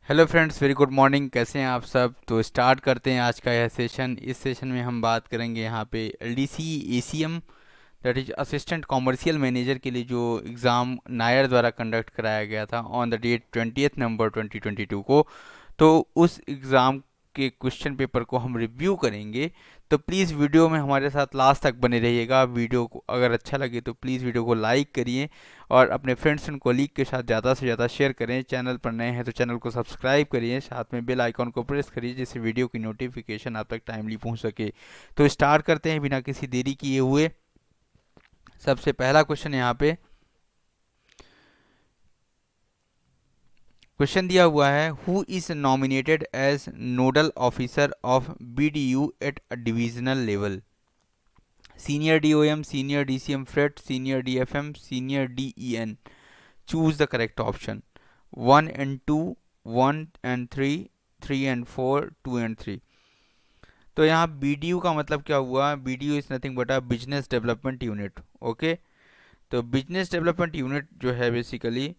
Hello friends, very good morning. कैसे हैं आप सब? तो स्टार्ट करते हैं आज का यह सेशन। इस सेशन में हम बात करेंगे यहाँ पे LDC ACM, that is assistant commercial manager के लिए जो एग्ज़ाम नायर द्वारा कंडक्ट कराया गया था ऑन द डेट 20 नवंबर 2022 को। तो उस एग्ज़ाम के क्वेश्चन पेपर को हम रिव्यू करेंगे। तो प्लीज़ वीडियो में हमारे साथ लास्ट तक बने रहिएगा। वीडियो को अगर अच्छा लगे तो प्लीज़ वीडियो को लाइक करिए और अपने फ्रेंड्स एंड कोलीग के साथ ज़्यादा से ज़्यादा शेयर करें। चैनल पर नए हैं तो चैनल को सब्सक्राइब करिए, साथ में बेल आइकॉन को प्रेस करिए जिससे वीडियो की नोटिफिकेशन आप तक टाइमली पहुंच सके। तो स्टार्ट करते हैं बिना किसी देरी किए हुए। सबसे पहला क्वेश्चन यहाँ पे क्वेश्चन दिया हुआ है, who is nominated as nodal officer of BDU at divisional level? Senior DOM, senior DCM freight, senior DFM, senior DEN. Choose the correct option. 1 and 2, 1 and 3, 3 and 4, 2 and 3। तो यहाँ बीडीयू का मतलब क्या हुआ? BDU is nothing but a business development unit. Okay, तो business development unit जो है basically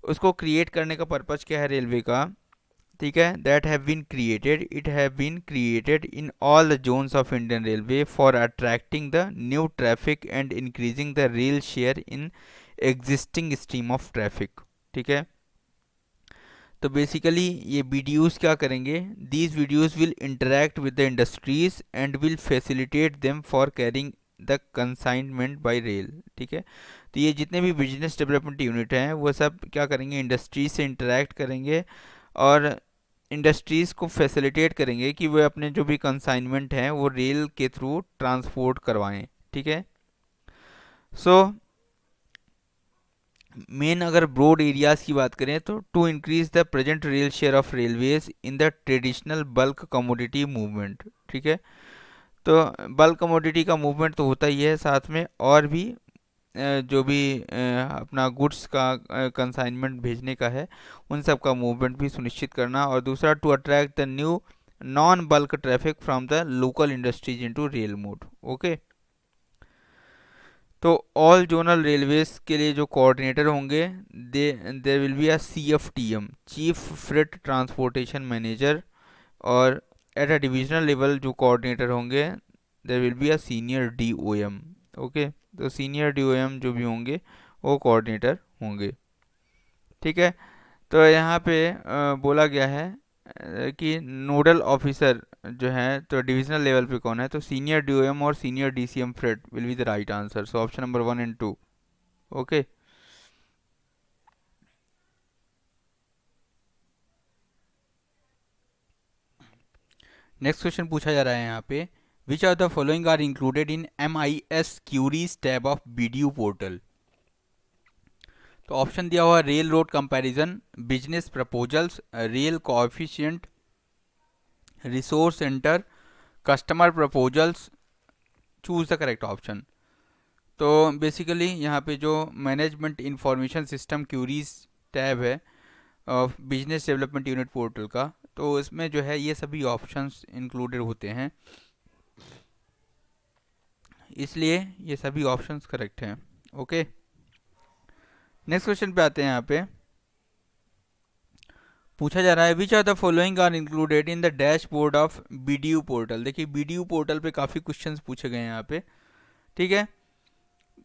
उसको क्रिएट करने का पर्पज क्या है रेलवे का? ठीक है, that have been created, it have been created in all the zones of Indian railway for attracting the new traffic and increasing the rail share in existing stream of traffic. ठीक है, तो basically ये videos क्या करेंगे? These videos will interact with the industries and will facilitate them for carrying the consignment by rail. ठीक है, तो ये जितने भी बिजनेस डेवलपमेंट यूनिट हैं वो सब क्या करेंगे? इंडस्ट्रीज से इंटरेक्ट करेंगे और इंडस्ट्रीज़ को फैसिलिटेट करेंगे कि वे अपने जो भी कंसाइनमेंट हैं वो रेल के थ्रू ट्रांसपोर्ट करवाएं। ठीक है, सो मेन अगर ब्रॉड एरियाज की बात करें तो to increase the present rail share of railways in the traditional bulk commodity movement. ठीक है, तो बल्क कमोडिटी का मूवमेंट तो होता ही है, साथ में और भी जो भी अपना गुड्स का कंसाइनमेंट भेजने का है उन सब का मूवमेंट भी सुनिश्चित करना। और दूसरा, to attract the new non bulk traffic from the local industries into rail mode. Okay, तो ऑल जोनल रेलवेज के लिए जो कोऑर्डिनेटर होंगे, they there will be a CFTM, chief freight transportation manager. और एट अ डिविजनल लेवल जो coordinator होंगे, there will be a senior DOM। Okay, तो senior DOM जो भी होंगे वो कोऑर्डिनेटर होंगे। ठीक है, तो यहाँ पे बोला गया है कि नोडल ऑफिसर जो है तो डिविजनल लेवल पे कौन है? तो सीनियर DOM और senior DCM freight will be the right answer. So option number 1 and 2। Okay, next question पूछा जा रहा है यहाँ पे, which are the following are included in MIS queries tab of BDU portal? तो ऑप्शन दिया हुआ, rail road comparison, business proposals, rail coefficient, resource centre, customer proposals. Choose the correct option. तो बेसिकली यहाँ पे जो management information system curies tab है of business development unit portal का, तो इसमें जो है ये सभी ऑप्शंस इंक्लूडेड होते हैं, इसलिए ये सभी ऑप्शंस करेक्ट हैं। ओके, नेक्स्ट क्वेश्चन पे आते हैं। यहाँ पे पूछा जा रहा है, which are the following are included in the dashboard of BDU portal? देखिए, बीडीयू पोर्टल पे काफ़ी क्वेश्चंस पूछे गए हैं यहाँ पे। ठीक है,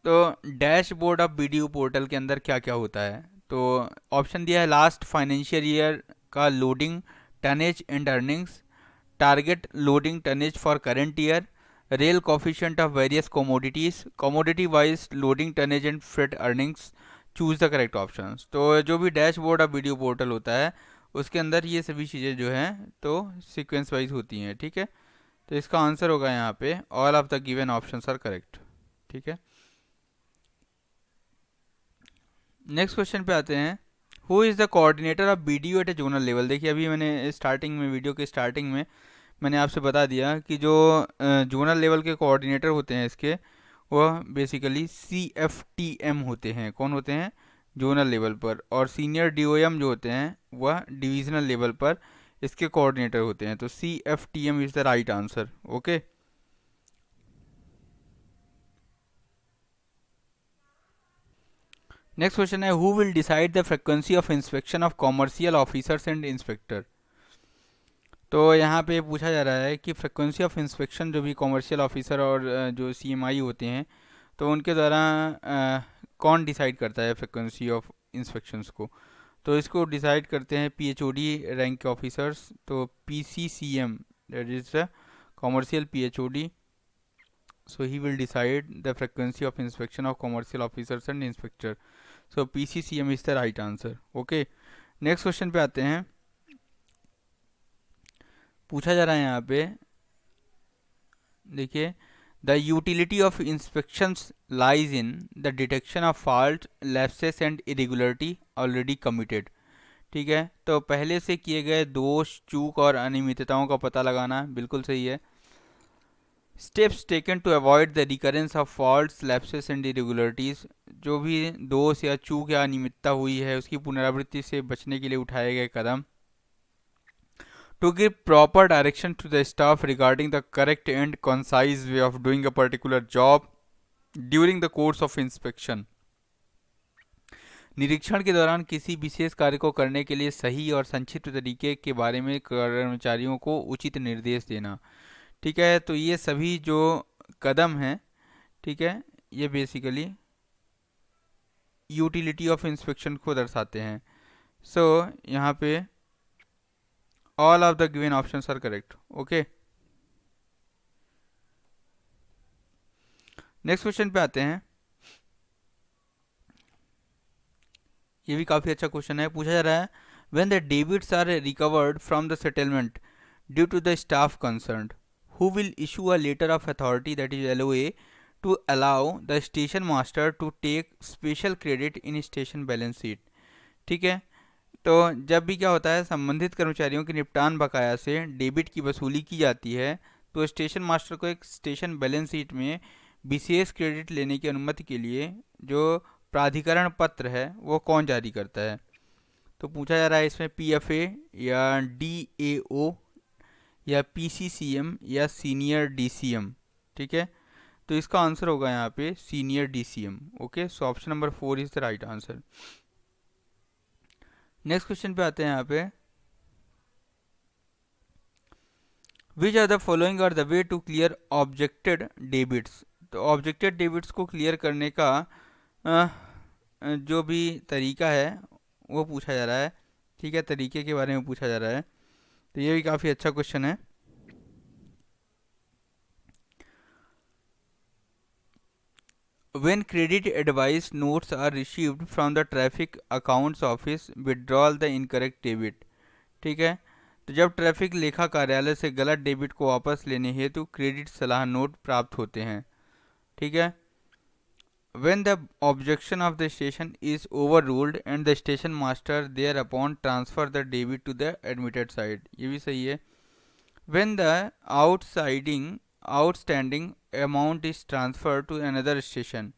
तो डैशबोर्ड ऑफ बीडीयू पोर्टल के अंदर क्या क्या होता है? तो ऑप्शन दिया है, लास्ट फाइनेंशियल ईयर का loading tonnage and earnings, target loading tonnage for current year, rail coefficient of various commodities, commodity wise loading tonnage and freight earnings. Choose the correct option. तो जो भी डैशबोर्ड ऑफ वीडियो पोर्टल होता है उसके अंदर ये सभी चीज़ें जो हैं तो सीक्वेंस वाइज होती हैं। ठीक है, तो इसका आंसर होगा यहाँ पे all of the given options are correct. ठीक है, नेक्स्ट क्वेश्चन पे आते हैं, who is the coordinator of BDU at a zonal level? देखिए, अभी मैंने स्टार्टिंग में वीडियो के स्टार्टिंग में मैंने आपसे बता दिया कि जो जोनल लेवल के कोऑर्डिनेटर होते हैं इसके, वह बेसिकली CFTM होते हैं। कौन होते हैं? जोनल लेवल पर। और सीनियर DOM जो होते हैं वह डिविजनल लेवल पर इसके कोऑर्डिनेटर होते हैं। तो CFTM is the right answer. Okay, next question है who will decide the frequency of inspection of commercial officers and inspector. तो यहाँ पे पूछा जा रहा है कि फ्रिक्वेंसी ऑफ इंस्पेक्शन जो भी कॉमर्शियल ऑफिसर और जो सीएमआई होते हैं तो उनके द्वारा कौन डिसाइड करता है फ्रिक्वेंसी ऑफ इंस्पेक्शंस को। तो इसको डिसाइड करते हैं पीएचओडी रैंक के ऑफिसर्स। तो PCCM that is the commercial PHOD, so he will decide the frequency of inspection of commercial officers and inspector, so PCCM is the right answer. okay, next question पे आते हैं। पूछा जा रहा है यहाँ पे, देखिए, the utility of inspections lies in the detection of fault, lapses and irregularity already committed। ठीक है, तो पहले से किए गए दोष, चूक और अनियमितताओं का पता लगाना, बिल्कुल सही है। Steps taken to avoid the recurrence of faults, lapses and irregularities, जो भी दोष या चूक या अनियमितता हुई है उसकी पुनरावृत्ति से बचने के लिए उठाए गए कदम। To give proper direction to the staff regarding the correct and concise way of doing a particular job during the course of inspection. निरीक्षण के दौरान किसी विशेष कार्य को करने के लिए सही और संक्षिप्त तरीके के बारे में कर्मचारियों को उचित निर्देश देना। ठीक है, तो ये सभी जो कदम हैं, ठीक है, ये बेसिकली यूटिलिटी ऑफ इंस्पेक्शन को दर्शाते हैं। सो यहाँ पे all of the given options are correct. Okay, next question पे आते हैं। ये भी काफ़ी अच्छा क्वेश्चन है। पूछा जा रहा है when the debits are recovered from the settlement due to the staff concerned, who will issue a letter of authority that is LOA to allow the station master to take special credit in station balance sheet। ठीक है, तो जब भी क्या होता है, संबंधित कर्मचारियों के निपटान बकाया से डेबिट की वसूली की जाती है तो स्टेशन मास्टर को एक स्टेशन बैलेंस शीट में विशेष क्रेडिट लेने की अनुमति के लिए जो प्राधिकरण पत्र है वो कौन जारी करता है। तो पूछा जा रहा है इसमें पीएफए या डीएओ या पीसीसीएम या सीनियर डीसीएम। ठीक है, तो इसका आंसर होगा यहाँ पे senior DCM. Okay, so option number 4 is the right answer. Next question पे आते हैं यहाँ पे, which are the following are the way to clear objected debits. तो ऑब्जेक्टेड डेबिट्स को क्लियर करने का जो भी तरीका है वो पूछा जा रहा है। ठीक है, तरीके के बारे में पूछा जा रहा है, तो ये भी काफ़ी अच्छा क्वेश्चन है। When credit advice notes are received from the traffic accounts office, withdrawal the incorrect debit। ठीक है, तो जब ट्रैफिक लेखा कार्यालय से गलत डेबिट को वापस लेने हेतु क्रेडिट सलाह नोट प्राप्त होते हैं। ठीक है, when the objection of the station is overruled and the station master thereupon transfer the debit to the admitted side। ये भी सही है। when the outstanding amount is transferred to another station।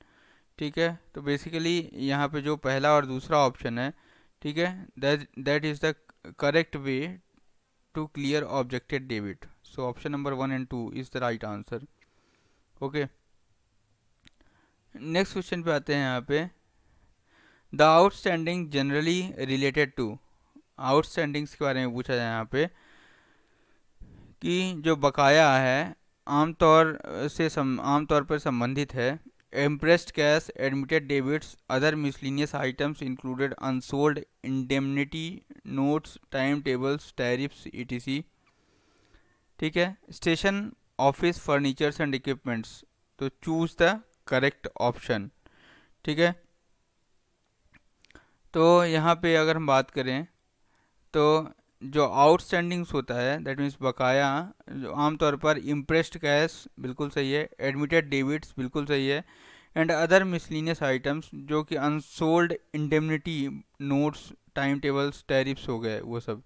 ठीक है, तो बेसिकली यहाँ पे जो पहला और दूसरा ऑप्शन है, ठीक है, that is the correct way to clear objected debit. So option number 1 and 2 is the right answer. Okay, next question पे आते हैं यहाँ पे, the outstanding generally related to. Outstandings के बारे में पूछा जाए यहाँ पे कि जो बकाया है आमतौर पर संबंधित है impressed cash, admitted debits, other miscellaneous items included unsold indemnity notes, time tables, tariffs etc। ठीक है, station office furnitures and equipments, तो चूज द करेक्ट ऑप्शन। ठीक है, तो यहाँ पे अगर हम बात करें तो जो आउटस्टैंडिंग्स होता है दैट मीन्स बकाया, जो आमतौर पर इम्प्रेस्ड कैश बिल्कुल सही है, एडमिटेड डेबिट्स बिल्कुल सही है, एंड अदर मिसलिनियस आइटम्स जो कि unsold indemnity notes, time tables, tariffs हो गए वो सब।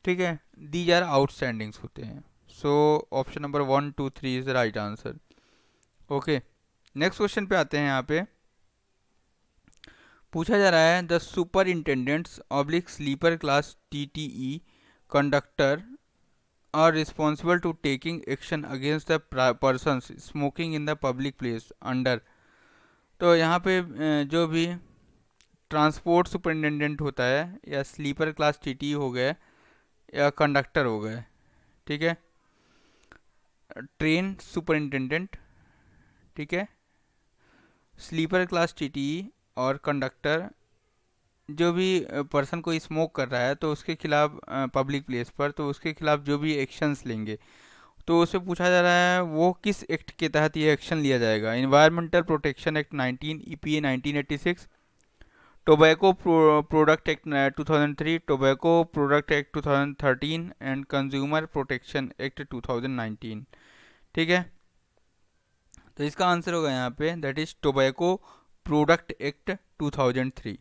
ठीक है, दीज आर आउटस्टैंडिंग्स होते हैं। So option number 1, 2, 3 is the right answer. Okay, next question पे आते हैं। यहाँ पे पूछा जा रहा है the superintendents oblique sleeper class TTE conductor are responsible to taking action against the persons smoking in the public place under. तो यहाँ पे जो भी ट्रांसपोर्ट सुपरिटेंडेंट होता है, या स्लीपर क्लास टीटी हो गए, या कंडक्टर हो गए। ठीक है, ट्रेन सुपरिटेंडेंट, ठीक है, स्लीपर क्लास टीटी और कंडक्टर। जो भी पर्सन कोई स्मोक कर रहा है तो उसके खिलाफ पब्लिक प्लेस पर, तो उसके खिलाफ जो भी एक्शंस लेंगे, तो उससे पूछा जा रहा है वो किस एक्ट के तहत ये एक्शन लिया जाएगा। Environmental protection act 19, EPA 1986, tobacco product act 2003, tobacco product act 2013 and consumer protection act 2019। ठीक है, तो इसका आंसर होगा यहाँ पे that is tobacco product act 2003।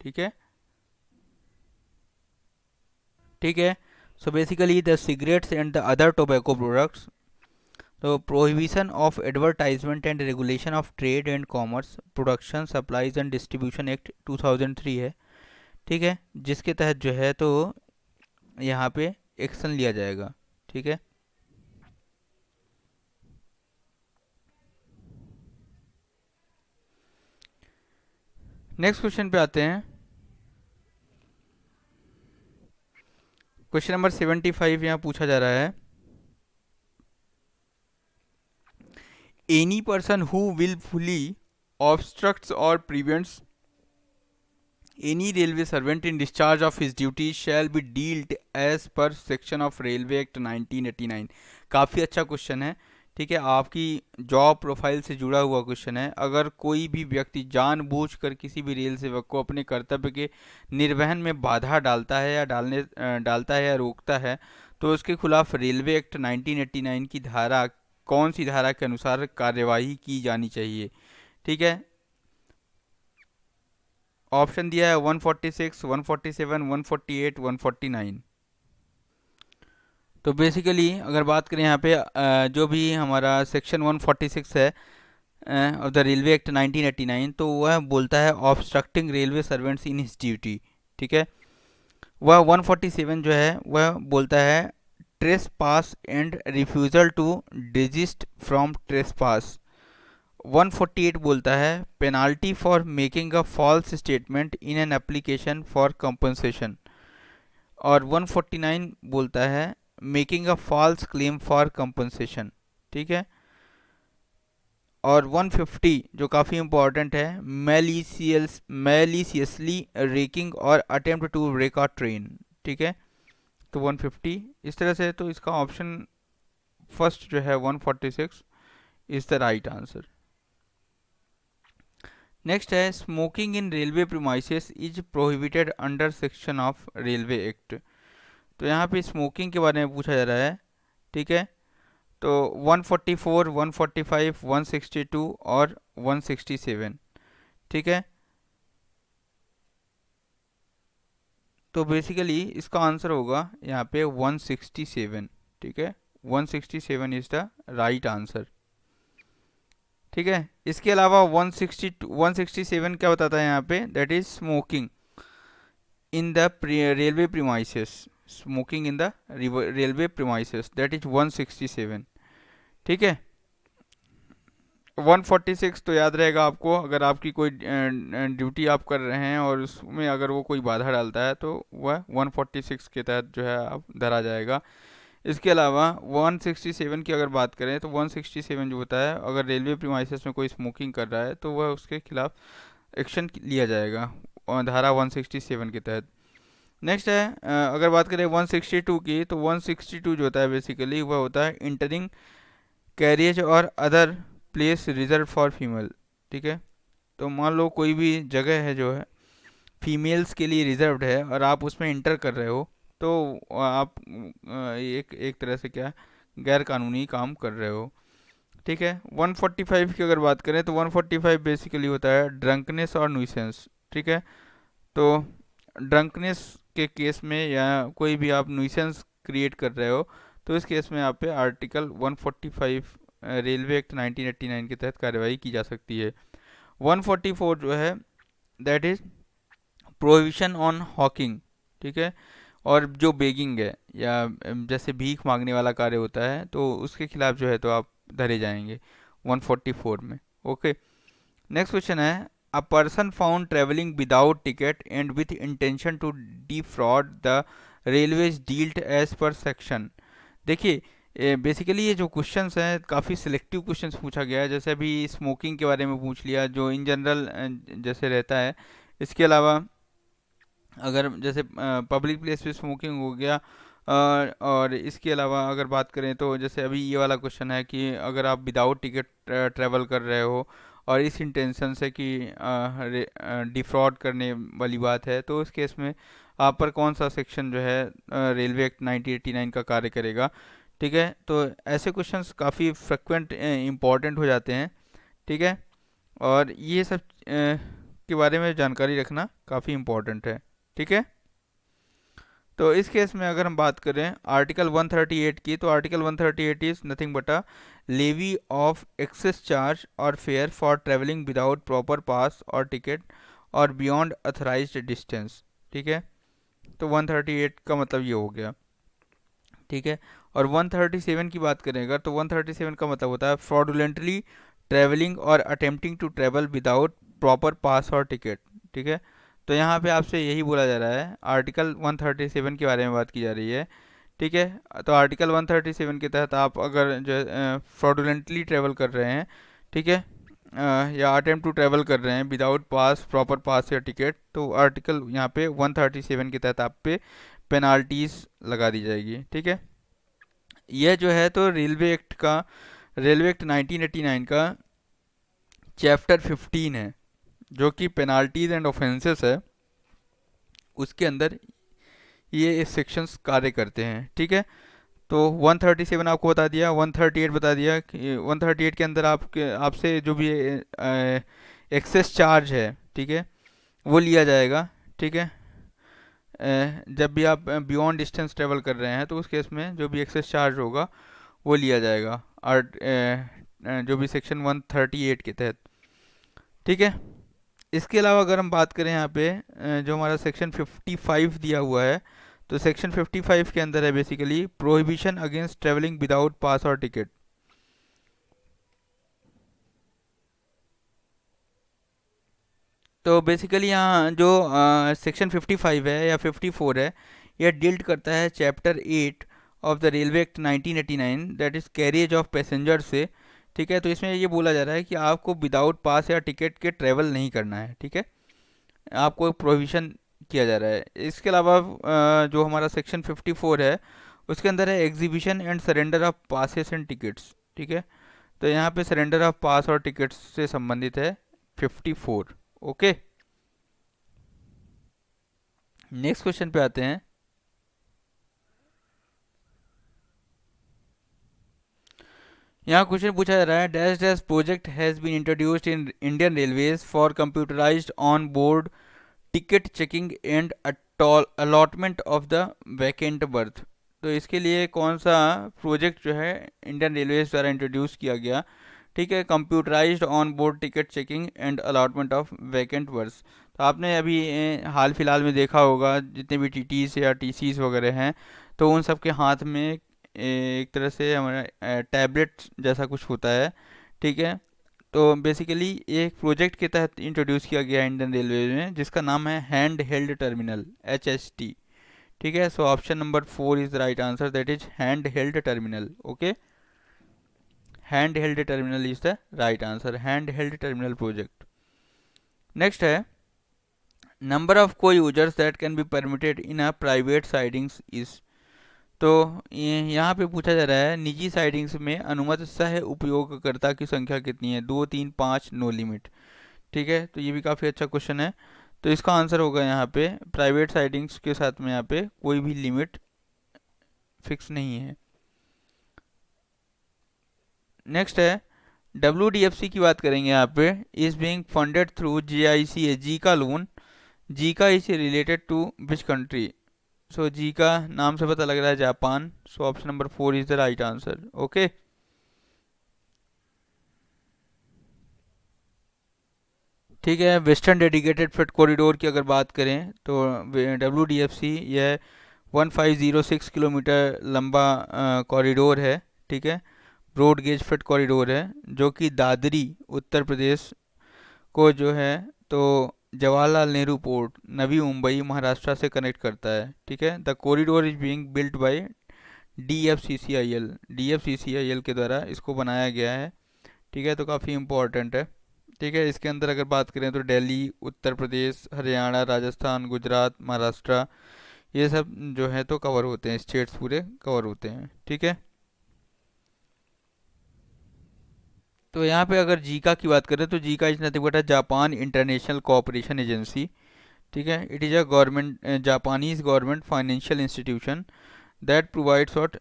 ठीक है, ठीक है। So basically the cigarettes and the other tobacco products, तो prohibition of advertisement and regulation of trade and commerce, production, supplies and distribution act 2003 है। ठीक है, जिसके तहत जो है तो यहाँ पे एक्शन लिया जाएगा। ठीक है, नेक्स्ट क्वेश्चन पे आते हैं। क्वेश्चन नंबर 75 यहाँ पूछा जा रहा है, any person who willfully obstructs or prevents any railway servant in discharge of his duties shall be dealt as per section of Railway Act 1989। काफ़ी अच्छा क्वेश्चन है। ठीक है, आपकी जॉब प्रोफाइल से जुड़ा हुआ क्वेश्चन है। अगर कोई भी व्यक्ति जानबूझकर किसी भी रेल सेवक को अपने कर्तव्य के निर्वहन में बाधा डालता है या डालता है या रोकता है, तो उसके खिलाफ रेलवे एक्ट 1989 की धारा, कौन सी धारा के अनुसार कार्यवाही की जानी चाहिए। ठीक है, ऑप्शन दिया है 146, 147, 148, 149। तो बेसिकली अगर बात करें यहाँ पे जो भी हमारा सेक्शन 146 है ऑफ द रेलवे एक्ट 1989, तो वह बोलता है obstructing railway servants in his duty. ठीक है, वह 147 जो है वह बोलता है trespass and refusal to desist from trespass. 148 बोलता है penalty for making a false statement in an application for compensation, और 149 बोलता है making a false claim for compensation. ठीक है, और 150 जो काफ़ी इंपॉर्टेंट है, मैलिसियसली रेकिंग और attempt to break a train. ठीक है, तो 150 इस तरह से, तो इसका ऑप्शन फर्स्ट जो है 146 is the right answer. Next है smoking in railway premises is prohibited under section of railway act. तो यहाँ पे स्मोकिंग के बारे में पूछा जा रहा है। ठीक है, तो 144, 145, 162 और 167। ठीक है, तो बेसिकली इसका आंसर होगा यहाँ पे 167। ठीक है, 167 इज द राइट आंसर। ठीक है, इसके अलावा 167 क्या बताता है यहाँ पे, that is smoking in the railway premises, smoking in the railway premises, that is 167। ठीक है, 146 तो याद रहेगा आपको, अगर आपकी कोई ड्यूटी आप कर रहे हैं और उसमें अगर वो कोई बाधा डालता है तो वह 146 के तहत जो है आप धरा जाएगा। इसके अलावा 167 की अगर बात करें तो 167 जो होता है, अगर रेलवे प्रीमाइसेस में कोई स्मोकिंग कर रहा है तो वह उसके खिलाफ एक्शन लिया जाएगा धारा 167 के तहत। नेक्स्ट है अगर बात करें 162 की, तो 162 जो होता है बेसिकली वह होता है इंटरिंग कैरियज और other place reserve for female. ठीक है, तो मान लो कोई भी जगह है जो है फीमेल्स के लिए रिजर्व्ड है और आप उसमें इंटर कर रहे हो, तो आप एक एक तरह से क्या गैर कानूनी काम कर रहे हो। ठीक है, 145 की अगर बात करें तो 145 बेसिकली होता है ड्रंकनेस और न्यूसेंस। ठीक है, तो ड्रंकनेस के केस में या कोई भी आप न्यूसेंस क्रिएट कर रहे हो, तो इस केस में आप पे आर्टिकल 145 रेलवे एक्ट 1989 के तहत कार्रवाई की जा सकती है। 144 जो है that is prohibition on Hawking. ठीक है, और जो बेगिंग है या जैसे भीख मांगने वाला कार्य होता है, तो उसके खिलाफ जो है तो आप धरे जाएंगे 144 में। ओके, नेक्स्ट क्वेश्चन है a person found traveling without ticket and with intention to defraud the railways dealt as per section। देखिए बेसिकली ये जो क्वेश्चंस हैं काफ़ी सिलेक्टिव क्वेश्चंस पूछा गया है। जैसे अभी स्मोकिंग के बारे में पूछ लिया जो इन जनरल जैसे रहता है। इसके अलावा अगर जैसे पब्लिक प्लेस पे स्मोकिंग हो गया, और इसके अलावा अगर बात करें तो जैसे अभी ये वाला क्वेश्चन है कि अगर आप विदाउट टिकट ट्रैवल कर रहे हो और इस इंटेंशन से कि डिफ्रॉड करने वाली बात है, तो उस केस में आप पर कौन सा सेक्शन जो है रेलवे एक्ट 1989 का कार्य करेगा। ठीक है, तो ऐसे क्वेश्चंस काफ़ी फ्रिक्वेंट इम्पॉर्टेंट हो जाते हैं। ठीक है, और ये सब के बारे में जानकारी रखना काफ़ी इम्पॉर्टेंट है। ठीक है, तो इस केस में अगर हम बात करें आर्टिकल 138 की, तो article 138 is nothing but a levy of excess charge और fare for travelling without proper pass और टिकट और बियॉन्ड अथराइज्ड डिस्टेंस। ठीक है, तो 138 का मतलब ये हो गया। ठीक है, और 137 की बात करें अगर, तो 137 का मतलब होता है फ्रॉडुलेंटली ट्रैवलिंग और attempting to travel without proper pass और टिकट। ठीक है, तो यहाँ पे आपसे यही बोला जा रहा है, आर्टिकल 137 के बारे में बात की जा रही है। ठीक है, तो आर्टिकल 137 के तहत आप अगर जो फ्रॉडुलेंटली ट्रैवल कर रहे हैं, ठीक है, या अटेम्प्ट टू ट्रैवल कर रहे हैं विदाउट पास, प्रॉपर पास या टिकट, तो आर्टिकल यहाँ पे 137 के तहत आप पे पेनाल्टीज लगा दी जाएगी। ठीक है, यह जो है तो रेलवे एक्ट 1989 का चैप्टर 15 है जो कि पेनाल्टीज एंड ऑफेंसेस है, उसके अंदर ये सेक्शंस कार्य करते हैं। ठीक है, तो 137 आपको बता दिया, 138 बता दिया कि 138 के अंदर आपसे जो भी एक्सेस चार्ज है, ठीक है, वो लिया जाएगा। ठीक है, जब भी आप बियॉन्ड डिस्टेंस ट्रेवल कर रहे हैं तो उस केस में जो भी एक्सेस चार्ज होगा वो लिया जाएगा, और जो भी सेक्शन 138 के तहत। ठीक है, इसके अलावा अगर हम बात करें यहाँ पे जो हमारा सेक्शन 55 दिया हुआ है, तो सेक्शन 55 के अंदर है basically prohibition against travelling without pass और टिकट। तो बेसिकली यहाँ जो सेक्शन 55 है या 54 है, यह डील करता है chapter 8 of the railway act 1989, that is carriage of passenger से। ठीक है, तो इसमें ये बोला जा रहा है कि आपको विदाउट पास या टिकट के ट्रेवल नहीं करना है। ठीक है, आपको प्रोहिबिशन किया जा रहा है। इसके अलावा जो हमारा सेक्शन 54 है उसके अंदर है exhibition and surrender of passes and tickets. ठीक है, तो यहाँ पे सरेंडर ऑफ पास और टिकट्स से संबंधित है 54। ओके, नेक्स्ट क्वेश्चन पे आते हैं। यहाँ क्वेश्चन पूछा जा रहा है, dash dash project has been introduced in Indian railways for computerised on board ticket checking and allotment of the vacant berth. तो इसके लिए कौन सा प्रोजेक्ट जो है इंडियन रेलवेज द्वारा इंट्रोड्यूस किया गया। ठीक है, computerised on board ticket checking and allotment of vacant berth. तो आपने अभी हाल फिलहाल में देखा होगा जितने भी टीटीज या टीसीज वगैरह हैं, तो उन सब के हाथ में एक तरह से हमारा टैबलेट जैसा कुछ होता है। ठीक है, तो बेसिकली एक प्रोजेक्ट के तहत इंट्रोड्यूस किया गया इंडियन रेलवे में जिसका नाम है हैंड हेल्ड टर्मिनल, HHT। ठीक है, so option number 4 is the right answer, that is hand held terminal. Okay, hand held terminal is the right answer, hand held terminal project. Next है, number of को users that can be permitted in a private sidings is. तो यहाँ पे पूछा जा रहा है निजी साइडिंग्स में अनुमत सह उपयोगकर्ता की संख्या कितनी है, 2, 3, 5, नो लिमिट। ठीक है, तो ये भी काफ़ी अच्छा क्वेश्चन है। तो इसका आंसर होगा यहाँ पे प्राइवेट साइडिंग्स के साथ में यहाँ पे कोई भी लिमिट फिक्स नहीं है। नेक्स्ट है, WDFC की बात करेंगे यहाँ पे, is being funded through GICA, JICA loan, JICA is related to which country. So JICA नाम से पता लग रहा है Japan, so option number 4 is the right answer. Okay, ठीक है, वेस्टर्न डेडिकेटेड फ्रेट कॉरिडोर की अगर बात करें तो WDFC यह 1506 किलोमीटर लंबा कॉरिडोर है। ठीक है, ब्रॉड गेज फ्रेट कॉरिडोर है जो कि दादरी उत्तर प्रदेश को जो है तो जवाहरलाल नेहरू पोर्ट नवी मुंबई महाराष्ट्र से कनेक्ट करता है, ठीक है। The corridor is being built by DFCCIL, DFCCIL के द्वारा इसको बनाया गया है, ठीक है। तो काफ़ी इम्पोर्टेंट है, ठीक है। इसके अंदर अगर बात करें तो दिल्ली, उत्तर प्रदेश, हरियाणा, राजस्थान, गुजरात, महाराष्ट्र, ये सब जो है तो कवर होते हैं, स्टेट्स पूरे कवर होते हैं, ठीक है। तो यहाँ पे अगर जीका की बात करें तो JICA is nothing but a Japan international cooperation agency, ठीक है। It is a government, Japanese government financial institution that provides और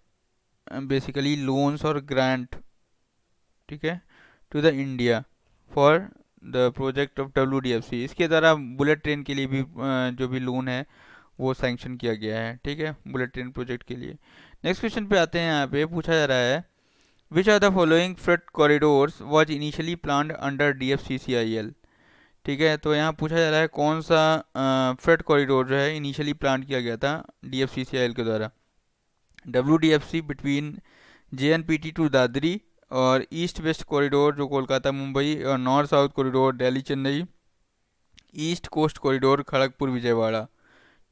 बेसिकली लोन्स और ग्रांट, ठीक है, to the India for the project of WDFC। इसके द्वारा बुलेट ट्रेन के लिए भी जो भी लोन है वो सैंक्शन किया गया है, ठीक है, बुलेट ट्रेन प्रोजेक्ट के लिए। नेक्स्ट क्वेश्चन पे आते हैं। यहाँ पे पूछा जा रहा है which are the following freight corridors was initially planned under DFCCIL, ठीक है। तो यहाँ पूछा जा रहा है कौन सा फ्रेट कॉरिडोर जो है इनिशियली प्लान किया गया था DFCCIL के द्वारा। WDFC between JNPT to Dadri, और ईस्ट वेस्ट कॉरिडोर जो कोलकाता मुंबई, और north south corridor Delhi Chennai, east coast corridor Kharagpur Vijayawada,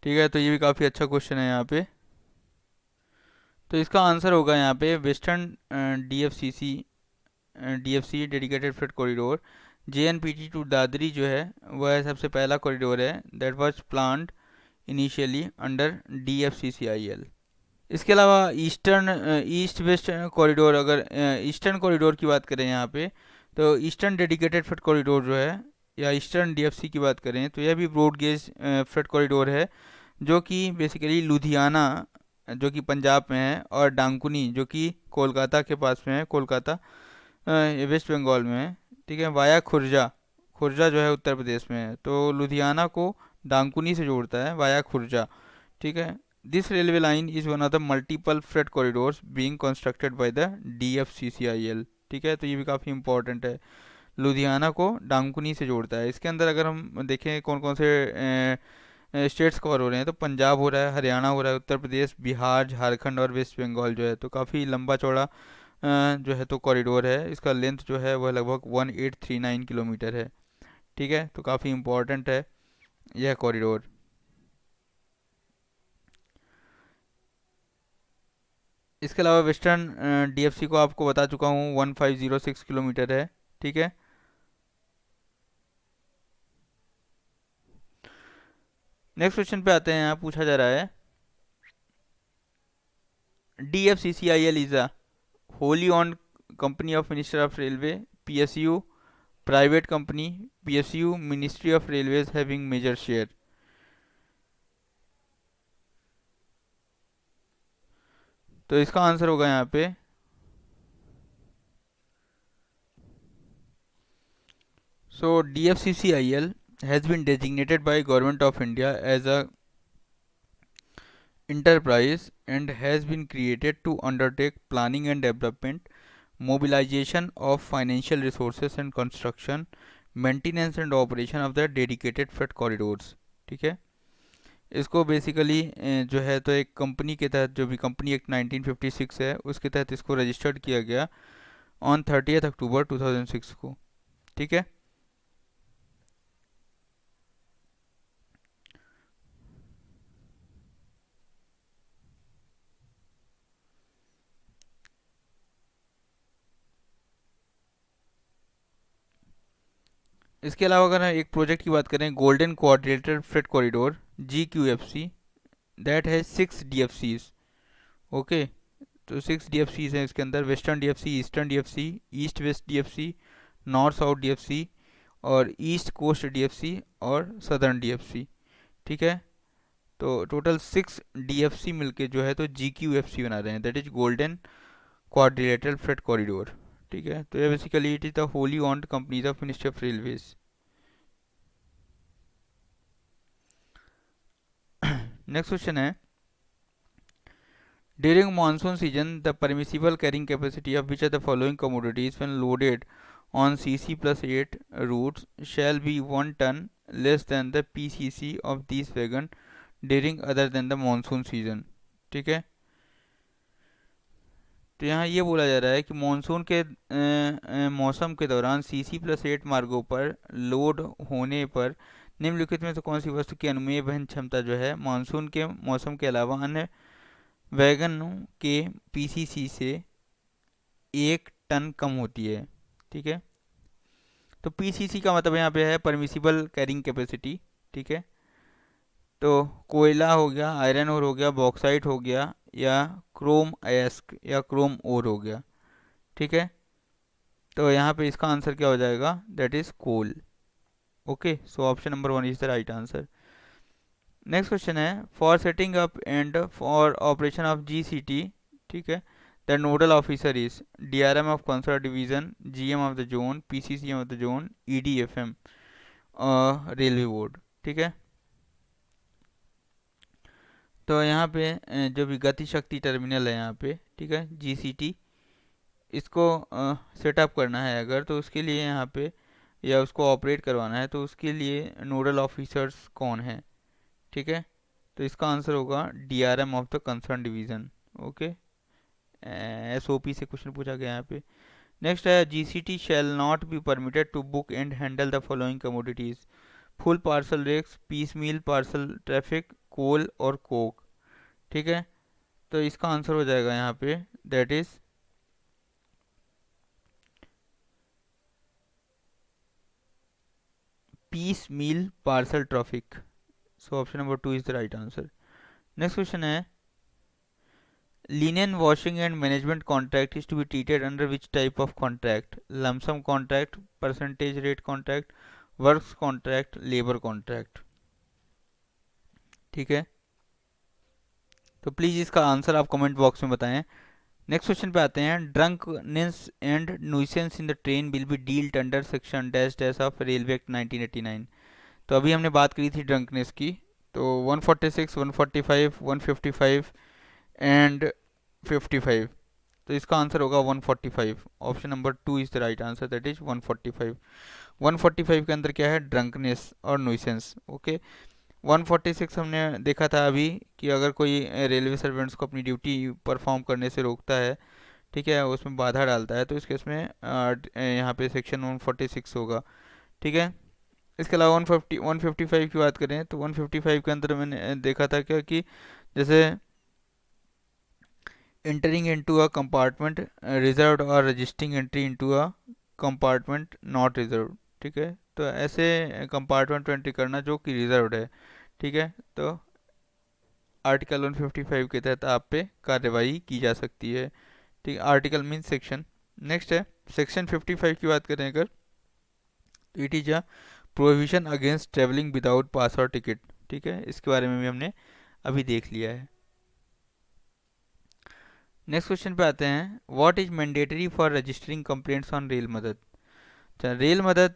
ठीक है। तो ये भी काफ़ी अच्छा क्वेश्चन है यहाँ पे। तो इसका आंसर होगा यहाँ पे western DFC dedicated freight corridor JNPT to Dadri जो है वह सबसे पहला कॉरिडोर है that was planned initially under DFCCIL। इसके अलावा ईस्ट वेस्ट कॉरिडोर, अगर ईस्टर्न कॉरिडोर की बात करें यहाँ पे, तो ईस्टर्न डेडिकेटेड फ्रेट कॉरिडोर जो है या ईस्टर्न DFC की बात करें तो यह भी ब्रॉड गेज फ्रेट कॉरिडोर है, जो कि बेसिकली लुधियाना जो कि पंजाब में है, और डांकुनी जो कि कोलकाता के पास में है, कोलकाता वेस्ट बंगाल में है, ठीक है, वाया खुर्जा, खुर्जा जो है उत्तर प्रदेश में है। तो लुधियाना को डांकुनी से जोड़ता है वाया खुर्जा, ठीक है। This railway line is one of the multiple freight corridors being constructed by the DFCCIL, ठीक है। तो ये भी काफ़ी इंपॉर्टेंट है, लुधियाना को डांकुनी से जोड़ता है। इसके अंदर अगर हम देखें कौन कौन से स्टेट्स कवर हो रहे हैं, तो पंजाब हो रहा है, हरियाणा हो रहा है, उत्तर प्रदेश, बिहार, झारखंड और वेस्ट बंगाल जो है। तो काफ़ी लंबा चौड़ा जो है तो कॉरिडोर है। इसका लेंथ जो है वह लगभग 1839 किलोमीटर है, ठीक है। तो काफ़ी इम्पोर्टेंट है यह कॉरिडोर। इसके अलावा वेस्टर्न DFC को आपको बता चुका हूँ 1506 किलोमीटर है, ठीक है। नेक्स्ट क्वेश्चन पे आते हैं। यहाँ पूछा जा रहा है DFCCIL is a wholly owned company of Minister of Railway, PSU, private company, PSU, Ministry of Railways having major share। तो इसका आंसर होगा यहाँ पे so DFCCIL has been designated by Government of India as a enterprise and has been created to undertake planning and development, mobilization of financial resources and construction, maintenance and operation of the dedicated freight corridors, ठीक है। इसको basically जो है तो एक company के तहत, जो भी कंपनी एक्ट 1956 है उसके तहत इसको रजिस्टर्ड किया गया ऑन 30 अक्टूबर 2006 को, ठीक है। इसके अलावा अगर एक प्रोजेक्ट की बात करें, golden coordinated freight corridor GQFC, that है 6 DFCs, ओके। तो 6 DFCs हैं इसके अंदर, western DFC, eastern DFC, east west DFC, north south DFC, और ईस्ट कोस्ट DFC और सदर्न DFC, ठीक है। तो टोटल 6 DFC मिलके जो है तो GQFC बना रहे हैं, that is golden quadrilateral freight corridor, ठीक है। तो ये basically it is the wholly owned companies of ministry of railways. Next question है during monsoon season the permissible carrying capacity of which are the following commodities when loaded on CC+8 routes shall be 1 ton less than the PCC of these wagon during other than the monsoon season, ठीक है। तो यहाँ ये बोला जा रहा है कि मानसून के मौसम के दौरान CC+8 मार्गों पर लोड होने पर निम्नलिखित में से कौन सी वस्तु की अनुमेय वहन क्षमता जो है मानसून के मौसम के अलावा अन्य वैगनों के PCC से 1 टन कम होती है। ठीक है, तो PCC का मतलब यहाँ पे है परमिसिबल कैरिंग कैपेसिटी। ठीक है, तो कोयला हो गया, आयरन ओर हो गया, बॉक्साइट हो गया, या क्रोम अयस्क या क्रोम ओर हो गया। ठीक है, तो यहाँ पे इसका आंसर क्या हो जाएगा, that is coal. Okay, so option number 1 is the right answer. Next question है, for setting up and for operation of GCT, ठीक है, the nodal officer is DRM of concerned division, GM of the zone, PCCM of the zone, EDFM railway board. ठीक है, तो यहाँ पे जो भी गति शक्ति टर्मिनल है यहाँ पे, ठीक है, GCT, इसको सेटअप करना है अगर, तो उसके लिए यहाँ पे या उसको ऑपरेट करवाना है तो उसके लिए नोडल ऑफिसर्स कौन है। ठीक है, तो इसका आंसर होगा DRM of the concerned division. Okay, SOP से क्वेश्चन पूछा गया यहाँ पे। नेक्स्ट है, GCT shall not be permitted to book and handle the following commodities, full parcel rakes, piecemeal parcel traffic, coal और कोक। ठीक है, तो इसका आंसर हो जाएगा यहाँ पे, that is piecemeal parcel traffic. So option number 2 is the right answer. Next question है, linen washing and management contract is to be treated under which type of contract, lump sum contract, percentage rate contract, works contract, labor contract। ठीक है, तो please इसका answer आप comment box में बताएं। Next question पे आते हैं, drunkenness and nuisance in the train will be dealt under section dash dash of railway act 1989। तो अभी हमने बात करी थी ड्रंकनेस की, तो 146, 145, 155 एंड 55, तो इसका आंसर होगा 145। Option number 2 is the right answer, that is 145। 145 के अंदर क्या है, ड्रंकनेस और नुइसेंस। ओके, 146 हमने देखा था अभी कि अगर कोई रेलवे सर्वेंट्स को अपनी ड्यूटी परफॉर्म करने से रोकता है, ठीक है, उसमें बाधा डालता है, तो इस केस में यहाँ पे सेक्शन 146 होगा। ठीक है, इसके अलावा 155 की बात करें तो 155 के अंदर मैंने देखा था क्या कि जैसे entering into a compartment reserved or registering entry into a compartment not reserved। ठीक है, तो ऐसे कंपार्टमेंट में एंट्री करना जो कि रिजर्व्ड है। ठीक है, तो आर्टिकल 155 के तहत आप पे कार्रवाई की जा सकती है। ठीक है, आर्टिकल मीन सेक्शन। नेक्स्ट है, सेक्शन 55 की बात करें अगर, तो it is a prohibition against travelling without pass और टिकट। ठीक है, इसके बारे में भी हमने अभी देख लिया है। नेक्स्ट क्वेश्चन पे आते हैं, what is mandatory for registering complaints on rail मदद। अच्छा, रेल मदद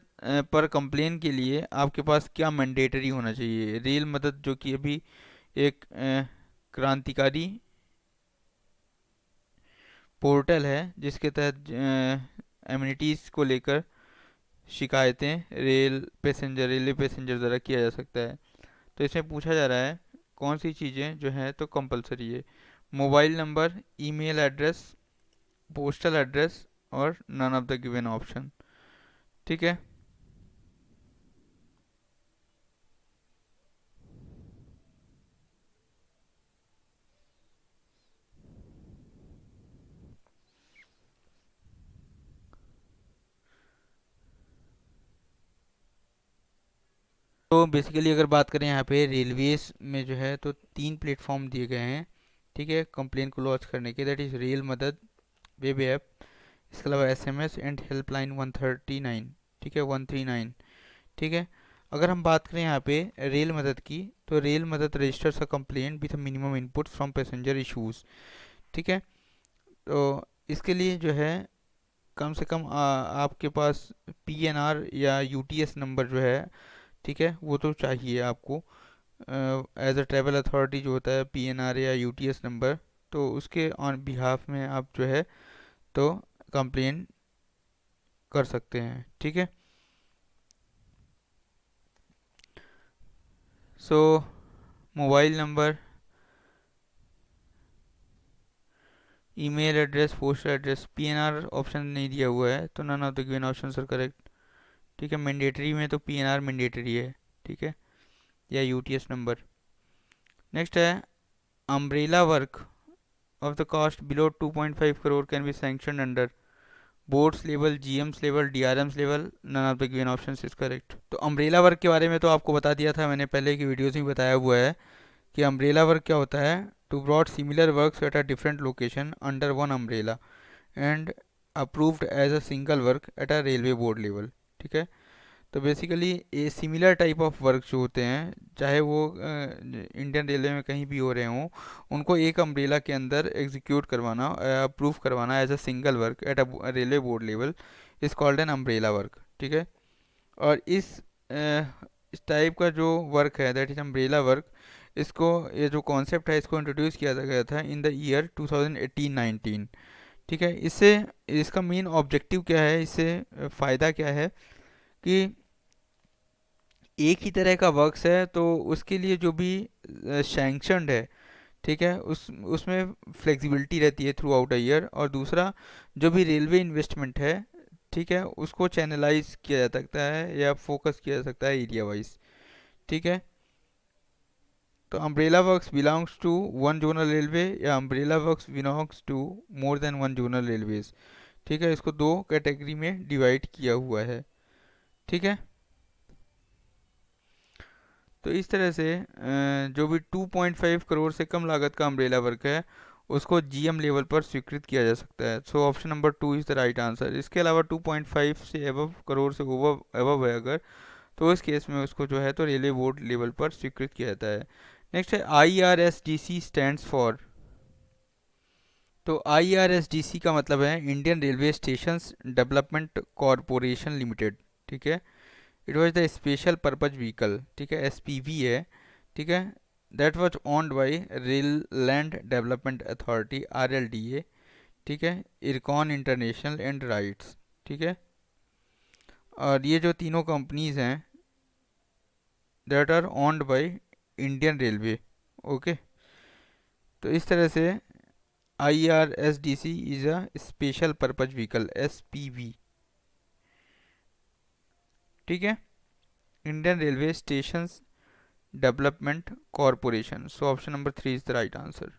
पर कंप्लेन के लिए आपके पास क्या मैंडेटरी होना चाहिए। रेल मदद जो कि अभी एक क्रांतिकारी पोर्टल है जिसके तहत एमिनिटीज़ को लेकर शिकायतें रेलवे पैसेंजर द्वारा किया जा सकता है। तो इसमें पूछा जा रहा है कौन सी चीज़ें जो हैं तो कंपलसरी है, mobile number, email address, postal address, और none of the given option. ठीक है, तो बेसिकली अगर बात करें यहाँ पे रेलवेज में जो है तो 3 प्लेटफॉर्म दिए गए हैं। ठीक है, कंप्लेन को लॉन्च करने के, दैट इज़ रेल मदद, वेब ऐप, इसके अलावा SMS एंड हेल्पलाइन 139। ठीक है, 139। ठीक है, अगर हम बात करें यहाँ पे रेल मदद की, तो Rail Madad registers a complaint with minimum input from passenger issues. ठीक है, तो इसके लिए जो है कम से कम आपके पास PNR या UTS नंबर जो है, ठीक है, वो तो चाहिए आपको। एज अ ट्रैवल अथॉरिटी जो होता है PNR या UTS नंबर, तो उसके ऑन बिहाफ में आप जो है तो कंप्लेन कर सकते हैं। ठीक है, so mobile number, email address, postal address, PNR option नहीं दिया हुआ है तो none of the given option are correct. ठीक है, मैंडेटरी में तो पीएनआर मैंडेटरी है, ठीक है, या यूटीएस नंबर। नेक्स्ट है umbrella work of the cost below 2.5 crore can be sanction under boards level, GMs level, DRMs level, none of the given option is correct. तो अम्ब्रेला वर्क के बारे में तो आपको बता दिया था मैंने पहले की वीडियोस में बताया हुआ है कि अम्ब्रेला वर्क क्या होता है। Two broad similar works at a different location under one umbrella and approved as a single work at a railway board level. ठीक है, तो बेसिकली ये सिमिलर टाइप ऑफ वर्क जो होते हैं, चाहे वो इंडियन रेलवे में कहीं भी हो रहे हों, उनको एक अम्ब्रेला के अंदर एग्जीक्यूट करवाना, अप्रूव करवाना as a single work at a railway board level is called an umbrella work. ठीक है, और इस टाइप का जो वर्क है दैट इज अम्ब्रेला वर्क, इसको, ये जो कॉन्सेप्ट है इसको इंट्रोड्यूस किया गया था इन द ईयर 2018-19। ठीक है, इससे इसका मेन ऑब्जेक्टिव क्या है, इससे फ़ायदा क्या है कि एक ही तरह का वर्क्स है तो उसके लिए जो भी सैंक्शनड है, ठीक है, उसमें फ्लेक्सिबिलिटी रहती है थ्रू आउट अ ईयर। और दूसरा, जो भी रेलवे इन्वेस्टमेंट है, ठीक है, उसको चैनलाइज किया जा सकता है या फोकस किया जा सकता है एरिया वाइज। ठीक है, तो umbrella works belongs to one zonal railway या umbrella works belongs to more than one zonal railways. ठीक है, इसको दो कैटेगरी में डिवाइड किया हुआ है। ठीक है, तो इस तरह से जो भी 2.5 करोड़ से कम लागत का अम्ब्रेला वर्क है उसको जीएम लेवल पर स्वीकृत किया जा सकता है। So option number 2 is the right answer. इसके अलावा 2.5 से एबव करोड़ से ओवर एबव है अगर, तो इस केस में उसको जो है तो रेलवे बोर्ड लेवल पर स्वीकृत किया जाता है। नेक्स्ट है IRSDC स्टैंड्स फॉर। तो IRSDC का मतलब है Indian railway stations development corporation limited. ठीक है, it was the special purpose vehicle, ठीक है, SPV है। ठीक है, that was owned by rail land development authority RLDA। ठीक है, इरकॉन इंटरनेशनल एंड राइट्स। ठीक है, और ये जो तीनों कंपनीज हैं that are owned by Indian railway. Okay, तो इस तरह से IRSDC is a special purpose vehicle, SPV। ठीक है, Indian railway station development corporation. So option number 3 is the right answer.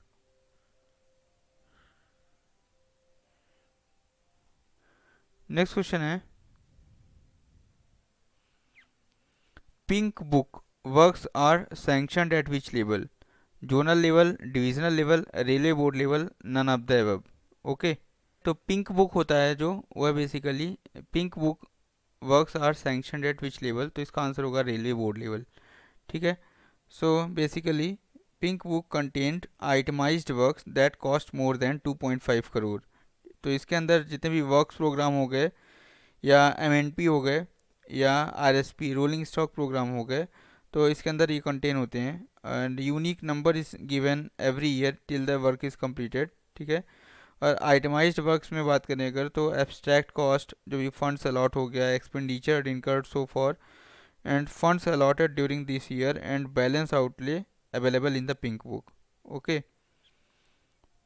Next question है pink book works are sanctioned at which level? Zonal level, divisional level, railway board level, none of the above. Okay, तो pink book होता है जो, वह basically pink book works are sanctioned at which level, तो इसका answer होगा railway board level. ठीक है, so basically pink book content itemised works that cost more than 2.5 crore. तो इसके अंदर जितने भी वर्क्स प्रोग्राम हो गए या MNP हो गए या RSP रोलिंग स्टॉक प्रोग्राम हो गए, तो इसके अंदर ये कंटेन होते हैं। And unique number is given every year till the work is completed. ठीक है, और आइटमाइज्ड वर्क्स में बात करें अगर, तो एब्स्ट्रैक्ट कॉस्ट जो भी फंड्स अलॉट हो गया, expenditure incurred so for end funds allotted during this year and balance outlay available in the pink book. Okay,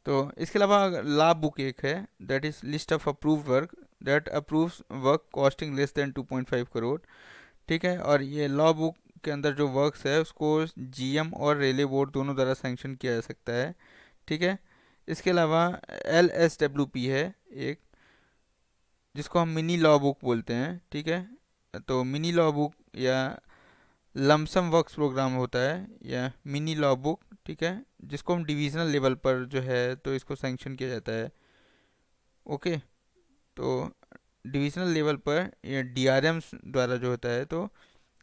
तो इसके अलावा लाभ बुक एक है that is list of approved work that approves work costing less than 2.5 crore. ठीक है, और ये लॉ बुक के अंदर जो वर्क्स है उसको GM और रेलवे बोर्ड दोनों द्वारा सैंक्शन किया जा सकता है। ठीक है, इसके अलावा LSWP है एक, जिसको हम मिनी लॉ बुक बोलते हैं। ठीक है, तो मिनी लॉ बुक या लमसम वर्क्स प्रोग्राम होता है या मिनी लॉ बुक। ठीक है, जिसको हम डिविजनल लेवल पर जो है तो इसको सैंक्शन किया जाता है। ओके, तो डिविजनल लेवल पर या DRMs द्वारा जो होता है तो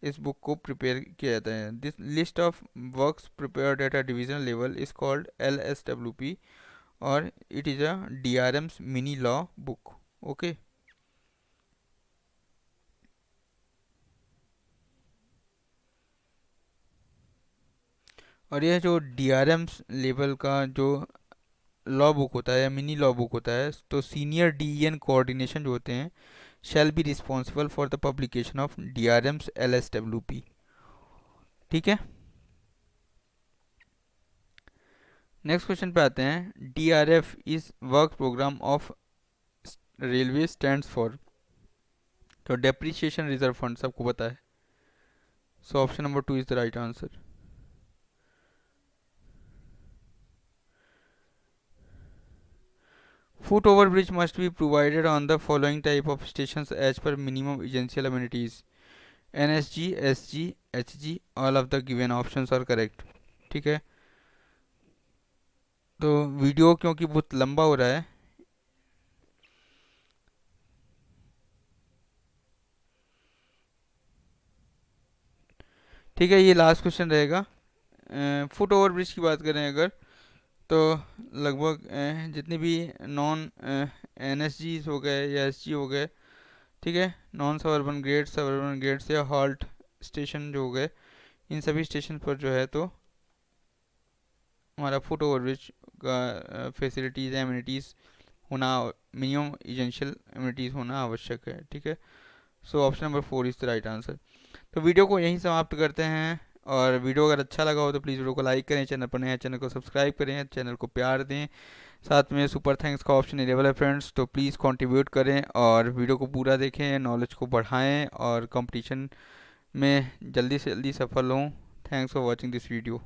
इस बुक को प्रिपेयर किया जाता है। This list of works prepared eight a divisional level is called LSWP और it is a DRMs mini law book. Okay, और यह जो DRMs लेवल का जो लॉ बुक होता है या मिनी लॉ बुक होता है, तो सीनियर DEN कोऑर्डिनेशन जो होते हैं shall be responsible for the publication of DRMs LSWP। ठीक है, नेक्स्ट क्वेश्चन पे आते हैं। DRF is work programme of railway stands for. तो डेप्रिसिएशन रिजर्व फंड सबको पता है, so option number 2 is the right answer. Foot over bridge must be provided on the following type of station as per minimum essential amenities. NSG, SG, HG, all of the given options are correct. ठीक है, तो video क्योंकि बहुत लंबा हो रहा है, ठीक है, ये लास्ट क्वेश्चन रहेगा। फुट ओवर ब्रिज की बात करें अगर, तो लगभग जितने भी नॉन NSGs हो गए या SG हो गए, ठीक है, नॉन सबअर्बन ग्रेड्स या हॉल्ट स्टेशन जो हो गए, इन सभी स्टेशन पर जो है तो हमारा फुट ओवर ब्रिज का फैसिलिटीज़ एमिनिटीज़ होना, मिनिमम एजेंशियल एमिनिटीज़ होना आवश्यक है। ठीक है, so option number 4 is the right answer. तो वीडियो को यहीं समाप्त करते हैं, और वीडियो अगर अच्छा लगा हो तो प्लीज़ वीडियो को लाइक करें, चैनल पर नए हैं चैनल को सब्सक्राइब करें, चैनल को प्यार दें, साथ में सुपर थैंक्स का ऑप्शन अवेलेबल है फ्रेंड्स, तो प्लीज़ कंट्रीब्यूट करें और वीडियो को पूरा देखें, नॉलेज को बढ़ाएं और कंपटीशन में जल्दी से जल्दी सफल हों। Thanks for watching this video.